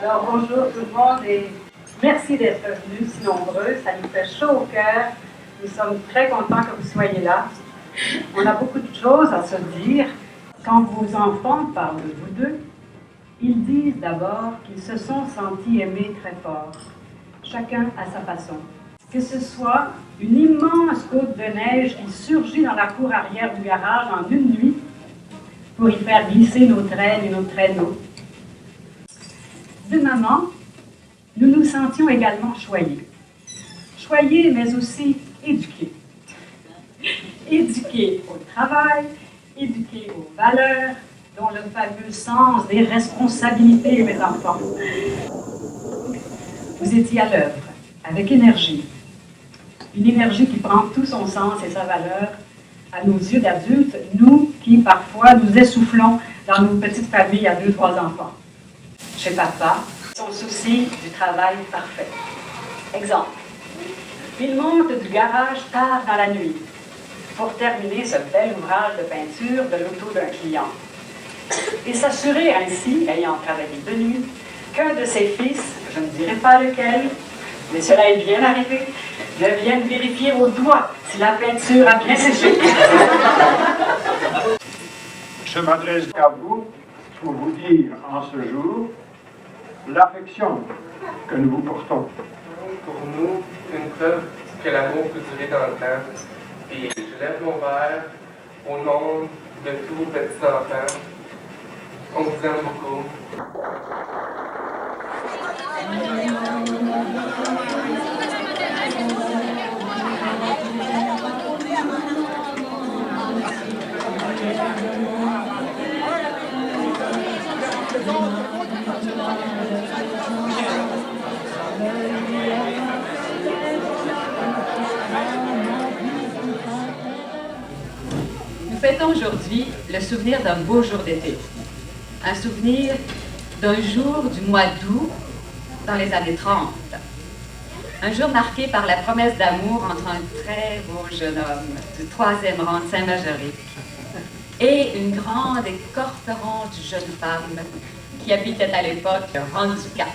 Alors bonjour tout le monde et merci d'être venus si nombreux, ça nous fait chaud au cœur. Nous sommes très contents que vous soyez là. On a beaucoup de choses à se dire. Quand vos enfants parlent de vous deux, ils disent d'abord qu'ils se sont sentis aimés très fort, chacun à sa façon. Que ce soit une immense côte de neige qui surgit dans la cour arrière du garage en une nuit pour y faire glisser nos traînes et nos traîneaux. De maman, nous nous sentions également choyés. Choyés, mais aussi éduqués. Éduqués au travail, éduqués aux valeurs, dont le fameux sens des responsabilités, mes enfants. Vous étiez à l'œuvre, avec énergie. Une énergie qui prend tout son sens et sa valeur à nos yeux d'adultes, nous qui, parfois, nous essoufflons dans nos petites familles à 2-3 enfants. Chez papa, son souci du travail parfait. Exemple, il monte du garage tard dans la nuit pour terminer ce bel ouvrage de peinture de l'auto d'un client et s'assurer ainsi, ayant travaillé de nuit, qu'un de ses fils, je ne dirai pas lequel, mais cela est bien arrivé, ne vienne vérifier au doigt si la peinture a bien séché. Je m'adresse à vous pour vous dire en ce jour l'affection que nous vous portons. Pour nous, une preuve que l'amour peut durer dans le temps. Et je lève mon verre au nom de tous vos petits enfants. On vous aime beaucoup. Nous fêtons aujourd'hui le souvenir d'un beau jour d'été. Un souvenir d'un jour du mois d'août dans les années 30. Un jour marqué par la promesse d'amour entre un très beau jeune homme du 3e rang de Saint-Majoric et une grande et corpulente jeune femme qui habitait à l'époque le rang du 4.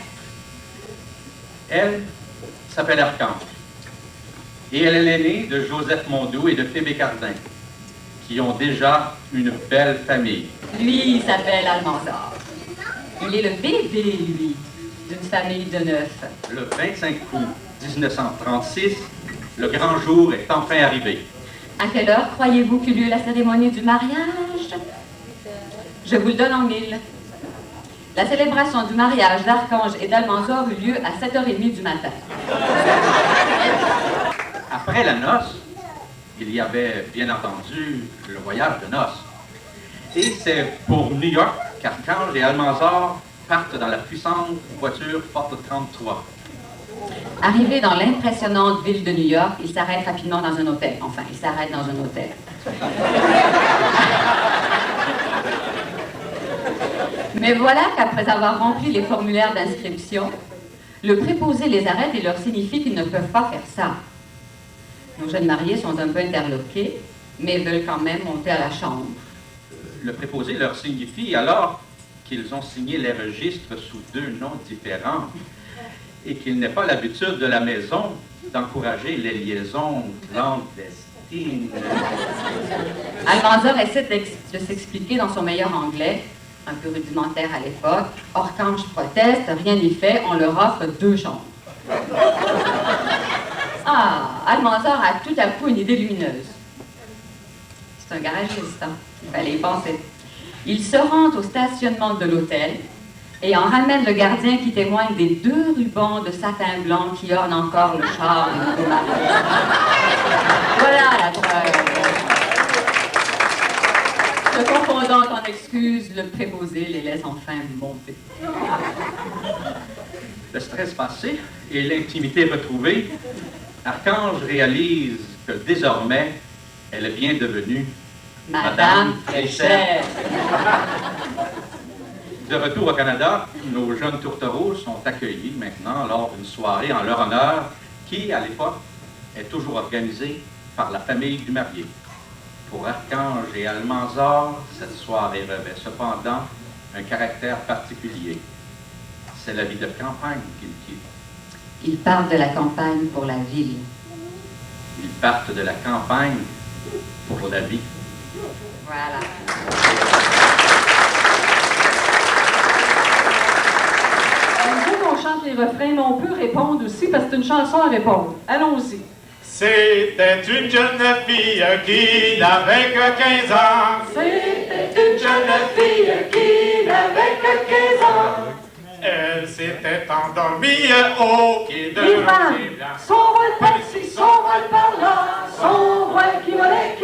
Elle s'appelle Archange. Et elle est l'aînée de Joseph Mondoux et de Phébé Cardin, qui ont déjà une belle famille. Lui, il s'appelle Almanzor. Il est le bébé, lui, d'une famille de 9. Le 25 août 1936, le grand jour est enfin arrivé. À quelle heure croyez-vous qu'eut lieu la cérémonie du mariage? Je vous le donne en 1000. La célébration du mariage d'Archange et d'Almanzor eut lieu à 7h30 du matin. Après la noce, il y avait bien entendu le voyage de noces. Et c'est pour New York qu'Archange et Almanzor partent dans la puissante voiture Ford 33. Arrivé dans l'impressionnante ville de New York, il s'arrête rapidement dans un hôtel. Enfin, il s'arrête dans un hôtel. Mais voilà qu'après avoir rempli les formulaires d'inscription, le préposé les arrête et leur signifie qu'ils ne peuvent pas faire ça. Nos jeunes mariés sont un peu interloqués, mais veulent quand même monter à la chambre. Le préposé leur signifie alors qu'ils ont signé les registres sous 2 noms différents et qu'il n'est pas l'habitude de la maison d'encourager les liaisons clandestines. Almanzor essaie de s'expliquer dans son meilleur anglais, un peu rudimentaire à l'époque. Archange proteste, rien n'y fait, on leur offre 2 chambres. Ah, Almanzor a tout à coup une idée lumineuse. C'est un garagiste, hein? Il fallait y penser. Il se rend au stationnement de l'hôtel et en ramène le gardien qui témoigne des 2 rubans de satin blanc qui ornent encore le char du nouveau marié. Voilà la preuve. Se confond donc en excuse, le préposé les laisse enfin monter. Le stress passé et l'intimité retrouvée, Archange réalise que désormais, elle est bien devenue Madame Fréchette. De retour au Canada, nos jeunes tourtereaux sont accueillis maintenant lors d'une soirée en leur honneur qui, à l'époque, est toujours organisée par la famille du marié. Pour Archange et Almanzor, cette soirée revêt cependant un caractère particulier. C'est la vie de campagne qu'ils quittent. Ils partent de la campagne pour la ville. Ils partent de la campagne pour la vie. Voilà. Nous, on chante les refrains, mais on peut répondre aussi parce que c'est une chanson à répondre. Allons-y. C'était une jeune fille qui n'avait que 15 ans. C'était une jeune fille qui n'avait que 15 ans. Elle s'était endormie au pied de Les l'ours femmes, blanc. son vol par-ci, son vol par-là, son voile qui volait,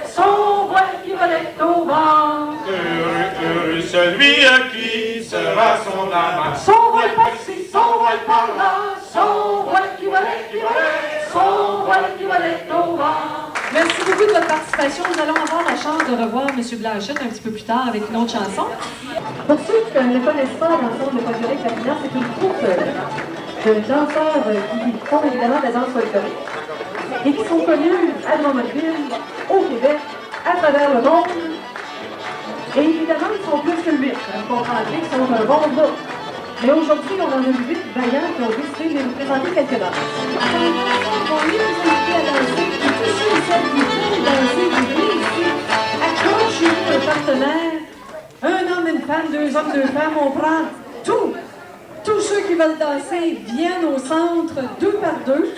son voile qui volait au vent. Heureux celui qui sera son amant. Son voile par-ci, son voile par-là, son voile qui volait, son voile qui volait au vent. Merci beaucoup de votre participation. Nous allons avoir la chance de revoir M. Blanchette un petit peu plus tard avec une autre chanson. Pour ceux qui ne connaissent pas l'ensemble de folklorique Papillon, c'est une troupe de danseurs qui font évidemment de la danse folklorique et qui sont connus à Drummondville, au Québec, à travers le monde. Et évidemment, ils sont plus que 8. Vous comprendrez qu'ils sont un bon groupe. Mais aujourd'hui, on en a 8 vaillants qui ont décidé de nous présenter quelques danses. On va mieux vous inviter à danser. Et tous ceux et celles qui veulent danser, vous venez ici. Accrochez-vous un partenaire. Un homme, une femme, 2 hommes, 2 femmes. On prend tout. Tous ceux qui veulent danser viennent au centre 2 par 2.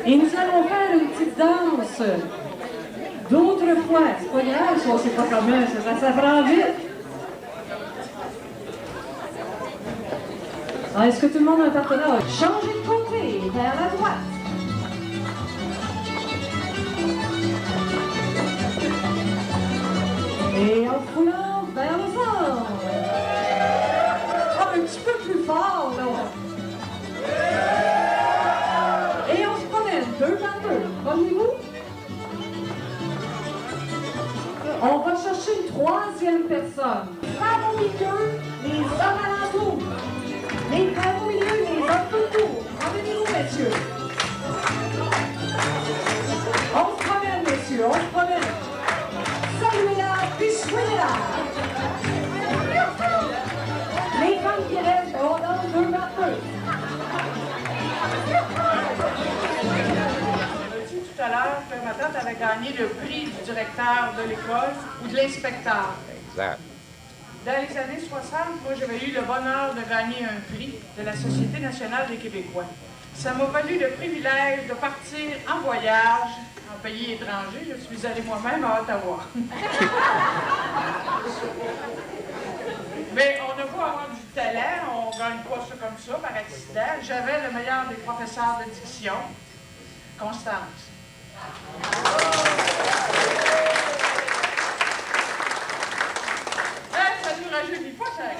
Et nous allons faire une petite danse d'autrefois. C'est pas grave, ça, c'est pas commun, ça prend vite. Ah, est-ce que tout le monde a un partenaire? Changez de côté, vers la droite. Et en foulant vers le centre. Ah, un petit peu plus fort, là. Et on se promène 2 par 2. Promenez-vous. On va chercher une 3e personne. Femmes au milieu, les hommes alentours. Les femmes au milieu, les hommes autour. Emmenez-vous, messieurs. On se promène, messieurs, on se promène. Saluez-la, puis soyez-la. Les femmes qui restent, on danse 2 par 2. Tout à l'heure que ma tante avait gagné le prix du directeur de l'école ou de l'inspecteur. Exact. Dans les années 60, moi, j'avais eu le bonheur de gagner un prix de la Société nationale des Québécois. Ça m'a valu le privilège de partir en voyage en pays étranger. Je suis allée moi-même à Ottawa. Mais on a beau avoir du talent, on ne gagne pas ça comme ça, par accident. J'avais le meilleur des professeurs de diction, Constance. Ça ne nous rajeunit pas, ça reste.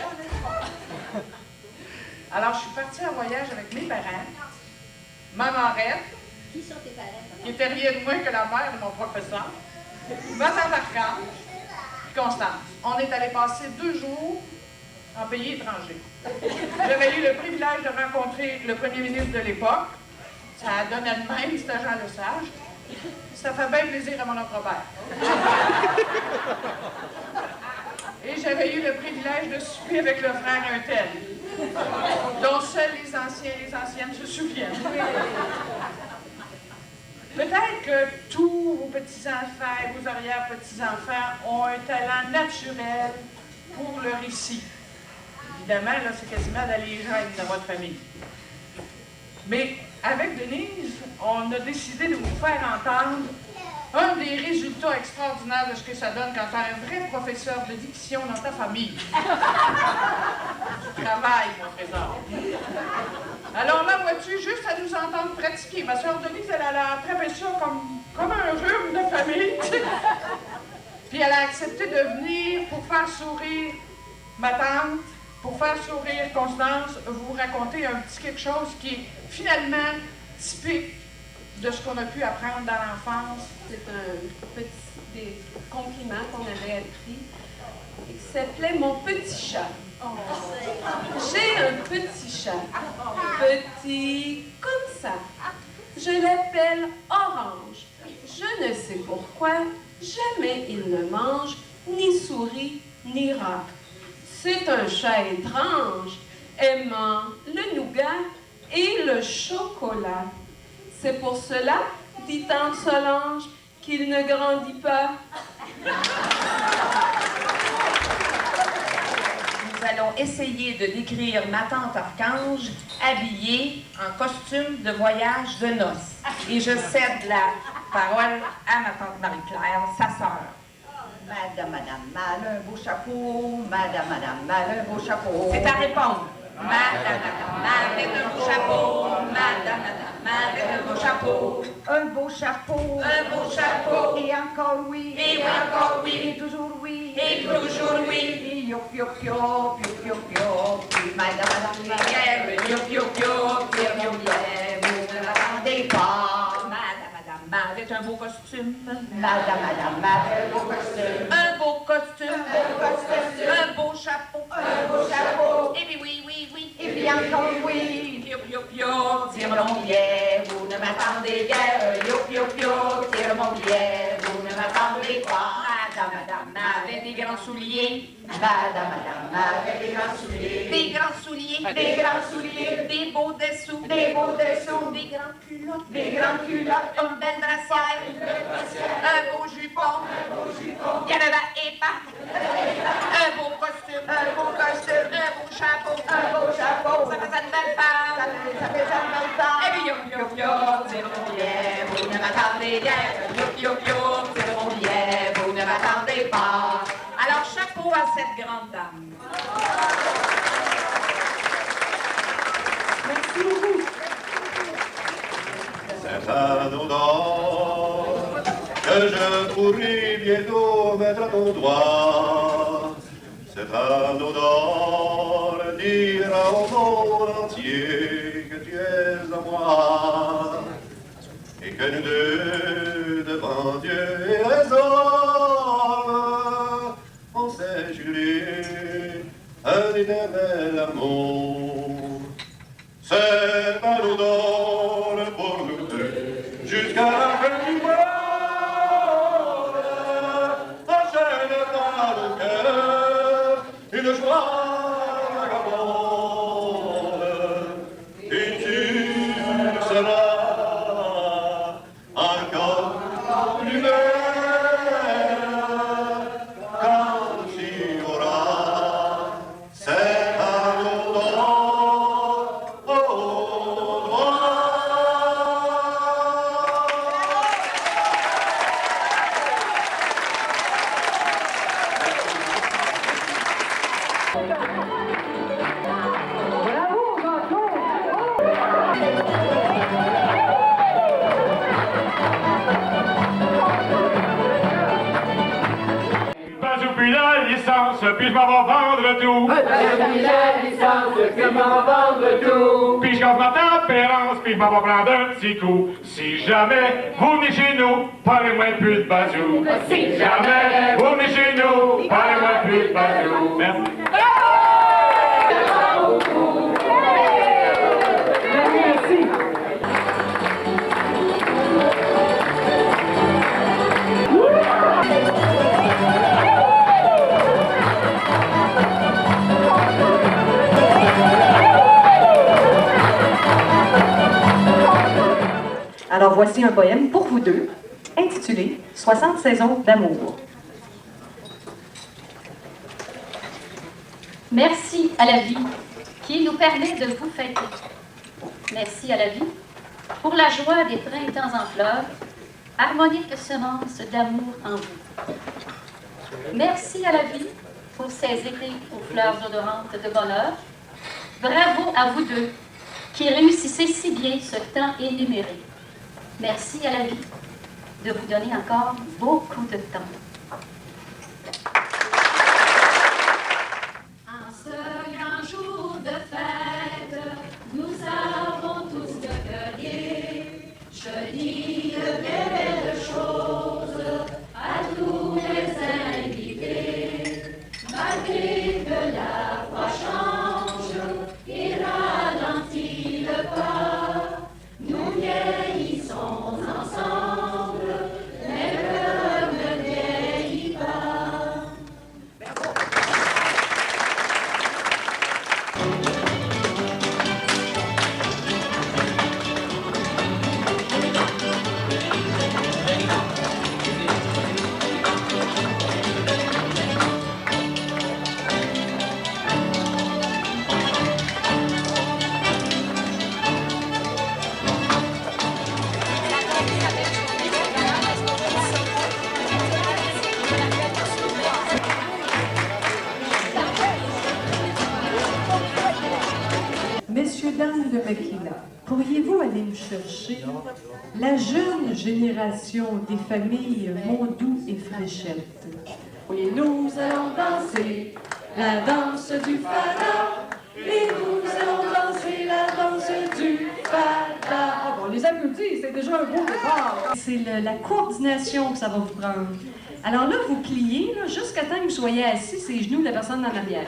Alors, je suis partie en voyage avec mes parents, ma marraine, qui était rien de moins que la mère de mon professeur, ma tante Archange, puis Constance. On est allé passer 2 jours en pays étranger. J'avais eu le privilège de rencontrer le premier ministre de l'époque. Ça a donné de même, c'était Jean Lesage. Ça fait bien plaisir à mon oncle Robert. Et j'avais eu le privilège de souper avec le frère Untel, dont seuls les anciens et les anciennes se souviennent. Peut-être que tous vos petits-enfants et vos arrière-petits-enfants ont un talent naturel pour le récit. Évidemment, là, c'est quasiment dans les gènes de votre famille. Mais avec Denise, on a décidé de vous faire entendre un des résultats extraordinaires de ce que ça donne quand tu as un vrai professeur de diction dans ta famille. Tu travailles, mon trésor. Alors là, vois-tu, juste à nous entendre pratiquer. Ma soeur Denise, elle a attrapé ça comme un rhume de famille. Puis elle a accepté de venir pour faire sourire ma tante, pour faire sourire Constance, vous raconter un petit quelque chose qui est finalement typique de ce qu'on a pu apprendre dans l'enfance. C'est un petit des compliments qu'on avait appris et qui s'appelait mon petit chat. Oh. J'ai un petit chat, petit comme ça. Je l'appelle Orange. Je ne sais pourquoi, jamais il ne mange ni souris ni rat. C'est un chat étrange, aimant le nougat et le chocolat. C'est pour cela, dit tante Solange, qu'il ne grandit pas. Nous allons essayer de décrire ma tante Archange habillée en costume de voyage de noces. Et je cède la parole à ma tante Marie-Claire, sa sœur. Madame, un beau chapeau. Madame, un beau chapeau. C'est à répondre. Madame, avec un beau chapeau. Madame, avec un beau chapeau. Un beau chapeau. Un beau chapeau. Et encore oui. Et encore oui. Et toujours oui. Et toujours oui. Et yop, yop, yop, yop, yop, yop. Madame, yop, yop, yop, vous ne m'attendez pas. Avec un beau costume. Madame, avec un beau costume. Un beau costume. Un beau chapeau. Un beau chapeau. Et puis oui, oui, oui. Et puis encore oui. Yop, yop, yop. Tire mon billet, vous ne m'attendez guère. Yop, yop, yop. Tire mon billet, vous ne m'attendez pas. Madame, avec des grands souliers. Madame, avec des grands souliers. Des grands souliers. Des grands souliers. Des beaux dessous. Des beaux dessous. Des grandes culottes. Des grandes culottes. Une belle brassière. Un beau jupon. Canada et pas. Un beau costume. Un beau costume. Un beau chapeau. Un beau chapeau. Ça fait ça de belle femme. Ça fait ça de belle femme. Et puis yop, yop, yop. C'est mon billet, vous ne m'attendez guère. Yop, yop, yop. C'est mon billet, vous ne m'attendez pas. Alors, chapeau à cette grande dame. Merci beaucoup. C'est un nom d'or que je pourrai bientôt mettre à ton doigt. C'est un nom d'or dira au monde entier que tu es à moi. Et que nous deux, devant Dieu et les hommes, on s'est juré un éternel amour. C'est un nom d'or pour nous deux, jusqu'à la fin du monde. Enchaîne dans nos cœurs une joie vagabonde. Et tu seras encore plus belle quand tu auras cet amour d'or au doigt. Bazou puis la licence, puis je m'en vais vendre tout. Puis la licence, puis je m'en vais vendre tout. Puis je casse ma tempérance, puis je m'en vais prendre un petit coup. Si jamais vous venez chez nous, parlez-moi plus de bazou. Si jamais vous venez chez nous, parlez-moi plus de bazou. Merci. Alors voici un poème pour vous deux, intitulé « 60 saisons d'amour ». Merci à la vie qui nous permet de vous fêter. Merci à la vie pour la joie des printemps en fleurs, harmonique semence d'amour en vous. Merci à la vie pour ces étés aux fleurs odorantes de bonheur. Bravo à vous deux qui réussissez si bien ce temps énuméré. Merci à la vie de vous donner encore beaucoup de temps. En ce grand jour de fête, nous avons tous le cœur gai. Je dis de bien belles choses à tous les invités. Malgré que la voix change et ralentit le pas, nous vieillissons ensemble, mais le cœur ne vieillit pas. Messieurs, dames de Makina, pourriez-vous aller me chercher la jeune génération des familles Mondou et Fréchette? Et nous allons danser la danse du fada. Et nous allons danser la danse du fada. Ah bon, les applaudit, c'est déjà un beau départ. C'est la coordination que ça va vous prendre. Alors là, vous pliez jusqu'à temps que vous soyez assis, c'est les genoux de la personne en arrière.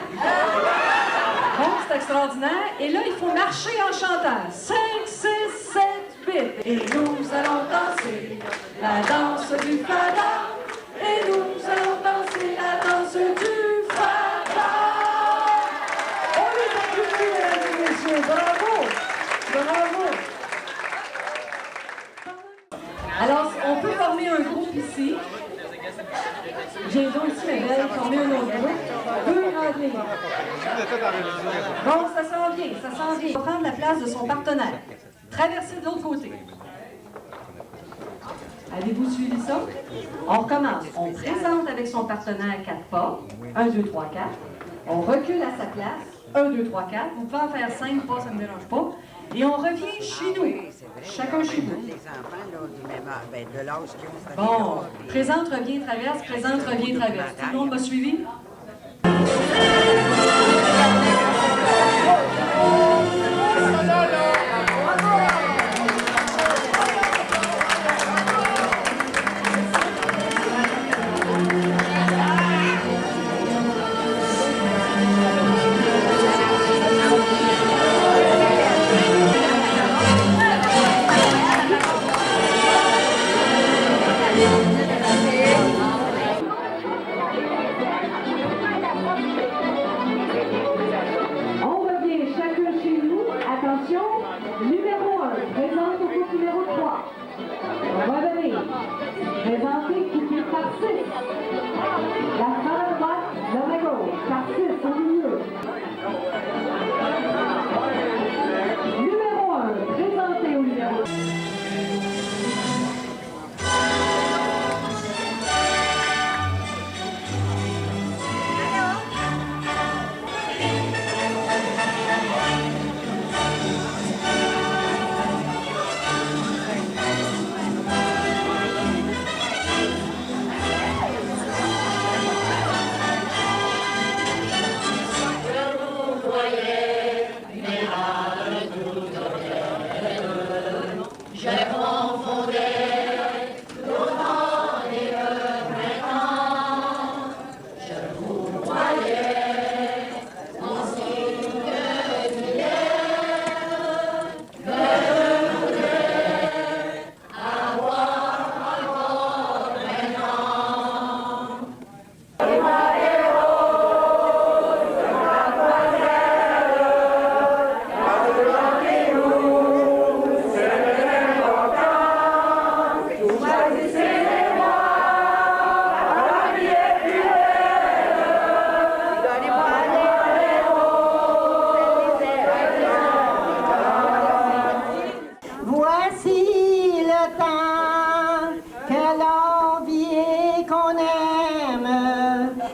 Bon, c'est extraordinaire. Et là, il faut marcher en chantant. 5, 6, 7, 8. Et nous allons danser la danse du fada. Et nous allons danser la danse du fada. On les applaudit, mesdames et messieurs. Bravo! Bravo! Alors, on peut former un groupe ici. J'ai donc ici, ma belle, former un autre groupe. Deux grandes lignes. Bon, ça sent bien, ça sent bien. Il va prendre la place de son partenaire. Traverser de l'autre côté. Avez-vous suivi ça? On recommence. On présente avec son partenaire 4 pas. 1, 2, 3, 4. On recule à sa place. 1, 2, 3, 4. Vous pouvez en faire 5 pas, ça ne me dérange pas. Et on revient chez nous. Chacun chez nous. Bon, présente, revient, traverse, présente, revient, traverse. Tout le monde m'a suivi? Numéro 1, présente au couple numéro 3. Revenez. Présentez coupé par 6. La femme à droite, l'homme à gauche, par 6 au milieu. Numéro 1, présentez au numéro 2.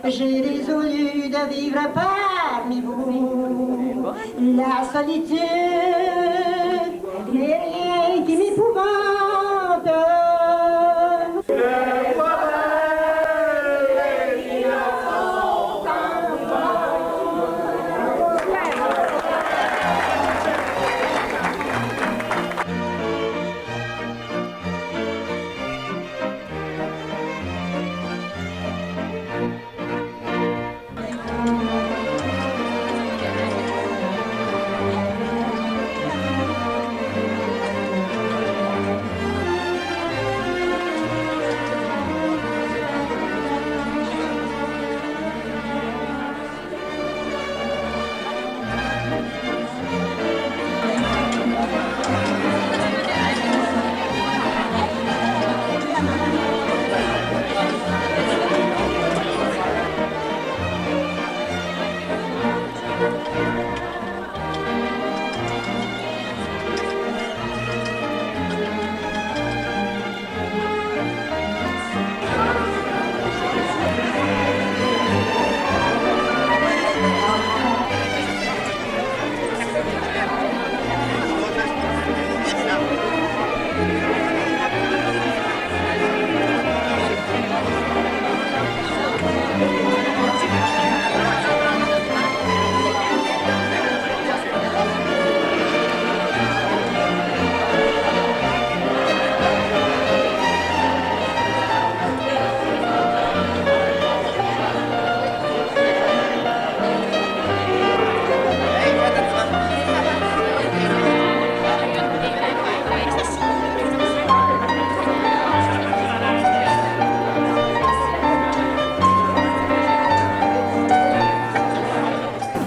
J'ai résolu de vivre parmi vous. La solitude n'est rien qui m'épouvante.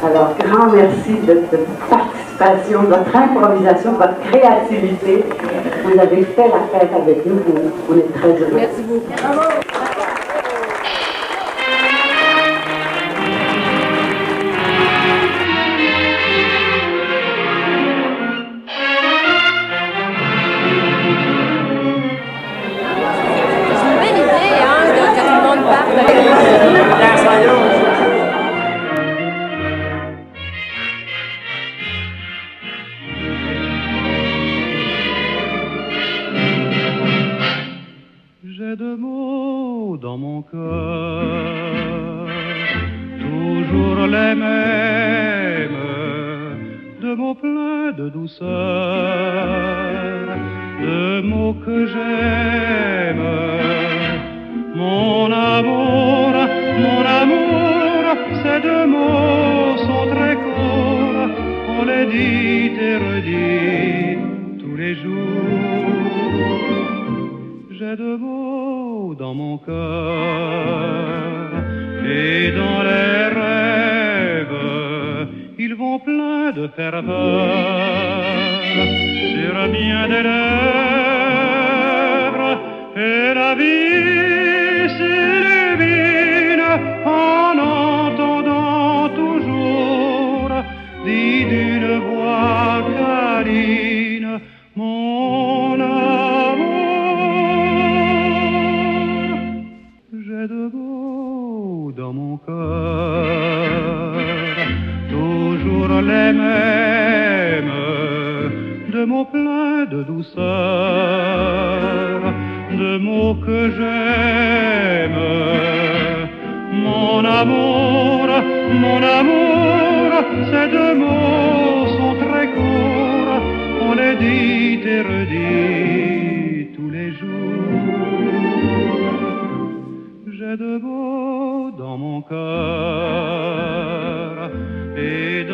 Alors, grand merci de votre participation, de votre improvisation, de votre créativité. Vous avez fait la fête avec nous. On est très heureux. Merci beaucoup. Bravo. C'est une belle idée, hein, que tout le monde parte avec J'ai deux mots dans mon cœur, toujours les mêmes, deux mots pleins de douceur, deux mots que j'aime. Mon amour, ces deux mots sont très courts, on les dit et redit tous les jours. J'ai deux mots dans mon cœur et dans les rêves, ils vont pleins de ferveur sur bien des lèvres et la vie s'illumine en entendant toujours dit d'une voix câline mon amour. J'ai deux mots dans mon cœur, toujours les mêmes, deux mots pleins de douceur, deux mots que j'aime. Mon amour, ces deux mots sont très courts, on les dit et redit tous les jours. J'ai deux mots dans mon cœur et